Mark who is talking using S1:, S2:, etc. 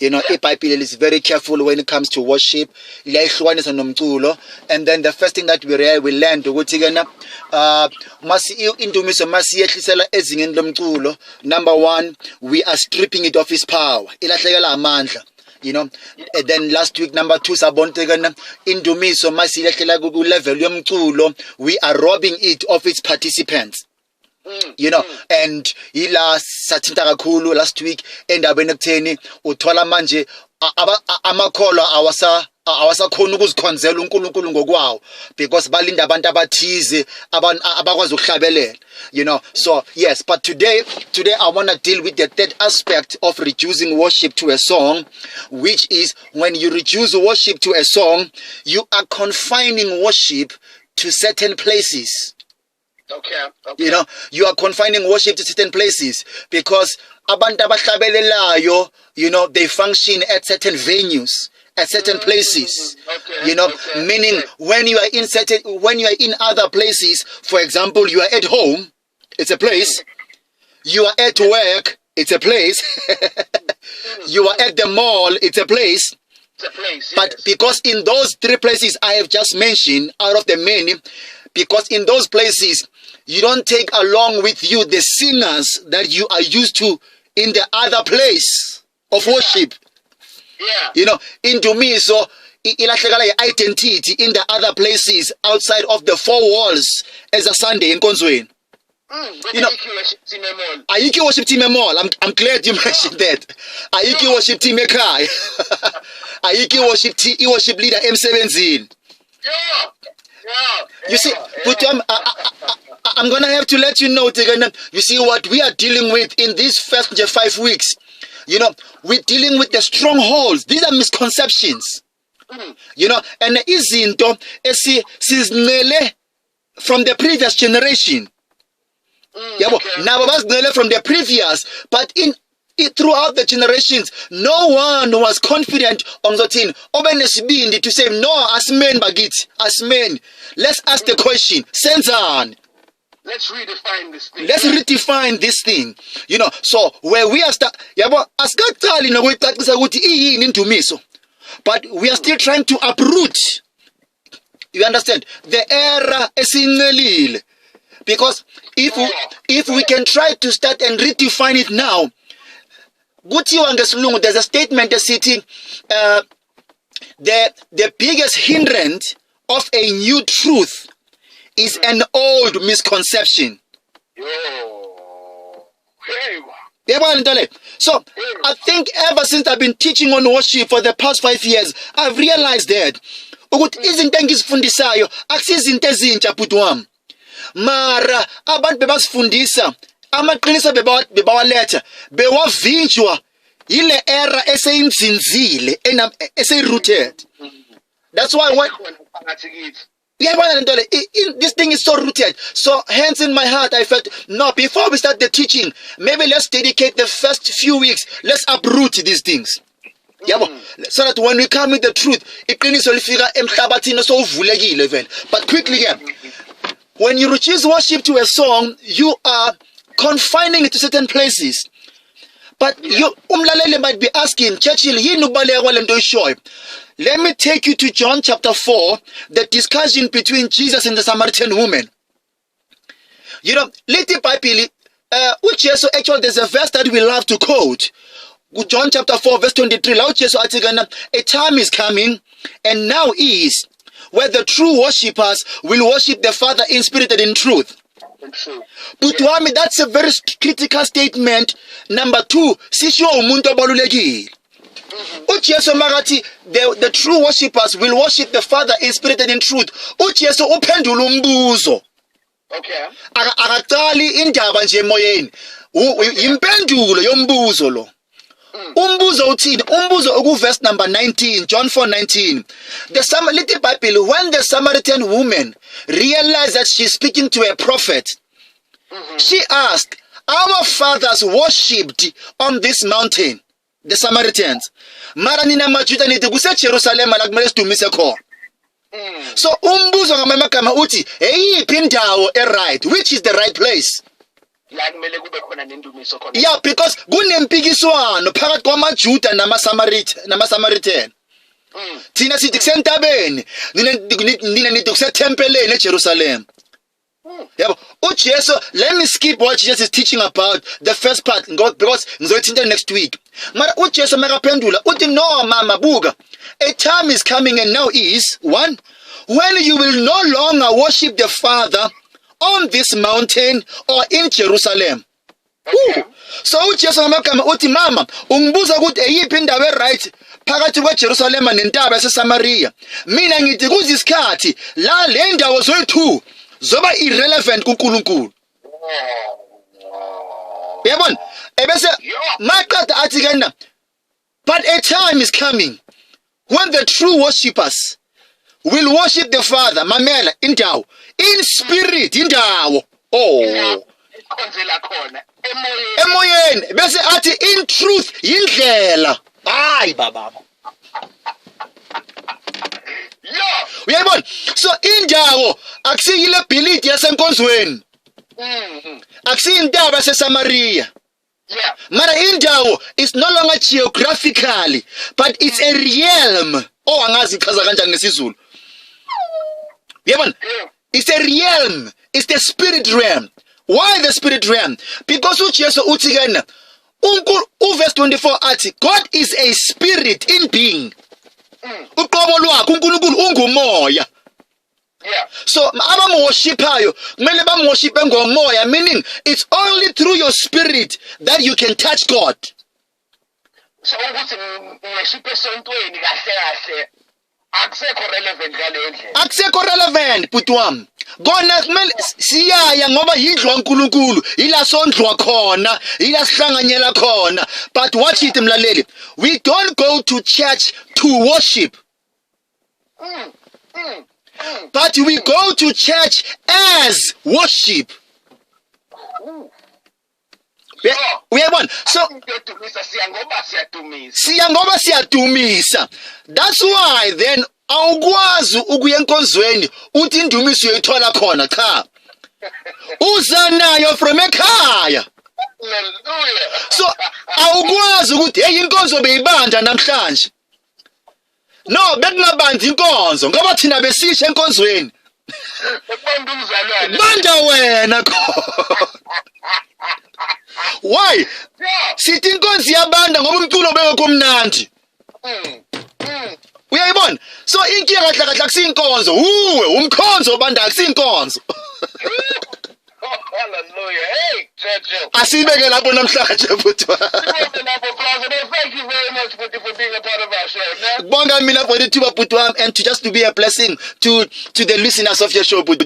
S1: You know, iBhayibheli is very careful when it comes to worship. And then the first thing that we learned, number one, we are stripping it of its power. You know, and then last week, number two, we are robbing it of its participants. You know, and last week endabeni ekutheni uthola manje amakholwa awasakhona ukuzikhonzela uNkulunkulu ngokwawo because balinda abantu abathize abakwazi ukuhlabelela, you know. So yes, but today I want to deal with the third aspect of reducing worship to a song, which is when you reduce worship to a song, you are confining worship to certain places.
S2: Okay.
S1: You know, you are confining worship to certain places because abantu abahlabelelayo, you know, they function at certain venues, at certain places. You know, meaning when you are in other places, for example, you are at home, it's a place. You are at work, it's a place. You are at the mall, it's a place. But because in those three places I have just mentioned, out of the many, because in those places you don't take along with you the singers that you are used to in the other place of worship.
S2: Yeah.
S1: You know, into me, so ilahlekala identity in the other places outside of the four walls as a Sunday in Konzweni. You know, Ayiki worship team mall. I'm glad you mentioned that. Ayiki worship team ekai. Ayiki worship leader M17. You see, but I'm gonna have to let you know, you see what we are dealing with in these first 5 weeks. You know, we're dealing with the strongholds. These are misconceptions. You know, and izinto esizinele from the previous generation. Now from the previous, but throughout the generations, no one was confident on the thing. To say no, as men bagit, as men. Let's ask the question. Senzan.
S2: Let's redefine this thing.
S1: Let's redefine this thing. You know, so where we are but we are still trying to uproot. You understand? The era is because if we can try to start and redefine it now, there's a statement sitting the biggest hindrance of a new truth is an old misconception. So I think ever since I've been teaching on worship for the past 5 years, I've realized that izinto engizifundisayo akusizinto ezintsha bhuti wami. Mara abantu bebasifundisa amaqiniso bebawaletha bewavinjwa ile era eseyinzinzile esey-rooted. That's why this thing is so rooted. So hence in my heart I felt, no, before we start the teaching, maybe let's dedicate the first few weeks, let's uproot these things. So that when we come with the truth, but quickly, when you reduce worship to a song, you are confining it to certain places. But you might be asking, Churchill, let me take you to John chapter 4, the discussion between Jesus and the Samaritan woman. You know, little Bible, which is actually there's a verse that we love to quote. John chapter 4, verse 23. A time is coming, and now is, where the true worshippers will worship the Father in spirit and in truth. But that's a very critical statement. Number two, the true worshippers will worship the Father in spirit and in truth.
S2: Okay.
S1: Akaqali indaba nje emoyeni. Impendulo yombuzo lo. Umbuzo uthini? Umbuzo oku verse number 19, John 4:19. The little Bible, when the Samaritan woman realized that she's speaking to a prophet, she asked, our fathers worshipped on this mountain, the Samaritans. Maranina majuda nite kuse Jerusalem alakumele sidumise khona. So umbuzo ngamagama uthi eyiphi indawo right, which is the right place?
S2: La kumele kube khona nendumiso khona.
S1: Yeah, because kunempikiswano phakathi kwamaJuda namaSamaritan. Thina sithi kusentabeni, nina nithi kusetempeleni eJerusalem. Yabo, uJesu, let me skip what Jesus is teaching about the first part because ngizoyithinta next week. Mara uJesu makaphendula uthi no mama buka, a time is coming and now is one when you will no longer worship the Father on this mountain or in Jerusalem.
S2: Okay.
S1: So uJesu ngamagama uthi mama ungibuza ukuthi eyiphi indawo eright phakathi kweJerusalem nentaba yaseSamaria. Mina ngithi kuzisikhathi la le ndawo zoyi2 zoba irrelevant kuNkulunkulu. Yabona? Ebese maqeda athi kana but a time is coming when the true worshippers will worship the Father, mamela indawo, in spirit indawo. Oh.
S2: Ikhonzela khona
S1: Emoyeni bese athi in truth indlela. Hayi baba.
S2: Yeah.
S1: Uyayibona? So indawo akusiyile bhilidi yasenkonzweni. Akusiyintaba yaseSamaria.
S2: Yeah.
S1: Mara indawo is no longer geographically but it's a realm. Oh angazi ichaza kanjani ngesizulu. Uyayibona? It's a realm. It's the spirit realm. Why the spirit realm? Because uJesu uthi kana verse 24 athi God is a spirit in being. Uqobo lwakhe uNkulunkulu ungumoya.
S2: Yeah.
S1: So abamuworshipayo kumele bamuworshipe ngomoya, meaning it's only through your spirit that you can touch God.
S2: So ukuthi ngishipe sontweni kahle kahle akusekho relevant ngale ndlela.
S1: Akusekho relevant bhuti wami. Kona kumele siyaya ngoba yindlu kaNkulunkulu, ila sondlwa khona, ila sihlanganyela khona. But watch it mlaleli. We don't go to church to worship. But we go to church as worship. Uyabona? So siya ngoba siyadumisa. That's why then awukwazi ukuya enkonzweni uthi indumiso uyithola khona cha. Uza nayo from ekhaya. So awukwazi ukuthi hey inkonzo beyibanda namhlanje. No, bekungabandi inkonzo ngoba thina besisha enkonzweni. Banda wena khona. Why? Sithi inkonzo yabanda ngoba umculo bengekho mnandi. Uyayibona? So inkinga kahle kahle akusiyinkonzo. Uwe umkhonzo obanda akusiyinkonzo.
S2: Hallelujah. Hey, Churchill.
S1: Asibeke lapho namhlanje futhi.
S2: Thank you very much for being a part of our show.
S1: Bonga mina for the tuba bhuti wami and to just to be a blessing to the listeners of your show.